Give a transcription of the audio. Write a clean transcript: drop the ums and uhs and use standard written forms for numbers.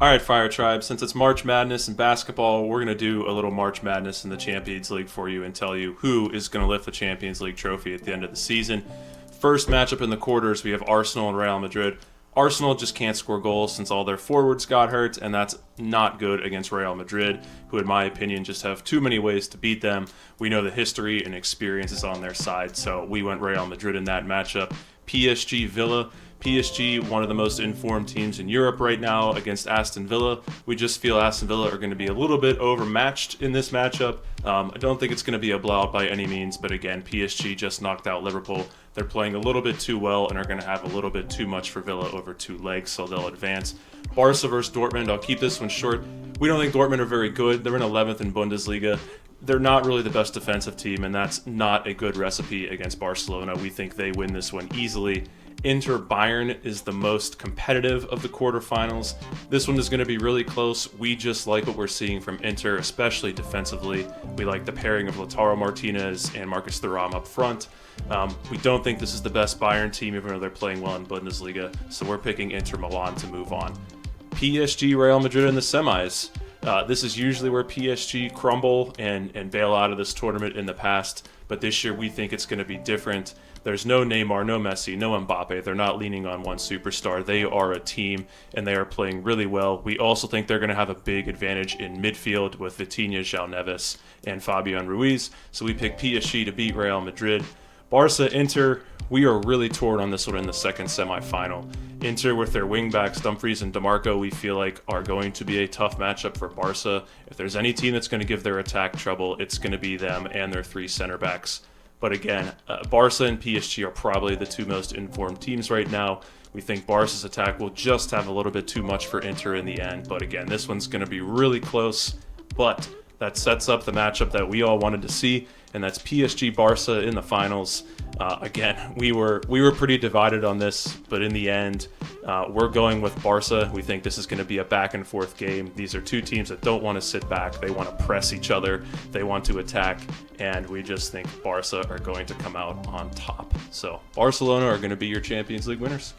All right, Fire Tribe, since it's March Madness in basketball, we're going to do a little March Madness in the Champions League for you and tell you who is going to lift the Champions League trophy at the end of the season. First matchup in the quarters, we have Arsenal and Real Madrid. Arsenal just can't score goals since all their forwards got hurt, and that's not good against Real Madrid, who in my opinion just have too many ways to beat them. We know the history and experience is on their side, so we went Real Madrid in that matchup. PSG Villa. PSG, one of the most informed teams in Europe right now against Aston Villa. We just feel Aston Villa are going to be a little bit overmatched in this matchup. I don't think it's going to be a blowout by any means, but again, PSG just knocked out Liverpool. They're playing a little bit too well and are going to have a little bit too much for Villa over two legs, so they'll advance. Barca versus Dortmund. I'll keep this one short. We don't think Dortmund are very good. They're in 11th in Bundesliga. They're not really the best defensive team, and that's not a good recipe against Barcelona. We think they win this one easily. Inter Bayern is the most competitive of the quarterfinals. This one is going to be really close. We just like what we're seeing from Inter, especially defensively. We like the pairing of Lautaro Martinez and Marcus Thuram up front. We don't think this is the best Bayern team, even though they're playing well in Bundesliga, so we're picking Inter Milan to move on. PSG Real Madrid in the semis. This is usually where PSG crumble and bail out of this tournament in the past, but this year we think it's going to be different. There's no Neymar, no Messi, no Mbappe. They're not leaning on one superstar. They are a team, and they are playing really well. We also think they're going to have a big advantage in midfield with Vitinha, João Neves, and Fabian Ruiz. So we pick PSG to beat Real Madrid. Barca, Inter, we are really torn on this one in the second semifinal. Inter with their wingbacks, Dumfries and DeMarco, we feel like are going to be a tough matchup for Barca. If there's any team that's going to give their attack trouble, it's going to be them and their three center backs. But again, Barca and PSG are probably the two most informed teams right now. We think Barca's attack will just have a little bit too much for Inter in the end. But again, this one's going to be really close. But that sets up the matchup that we all wanted to see, and that's PSG Barca in the finals. Again, we were pretty divided on this, but in the end, we're going with Barca. We think this is going to be a back and forth game. These are two teams that don't want to sit back. They want to press each other. They want to attack, and we just think Barca are going to come out on top. So Barcelona are going to be your Champions League winners.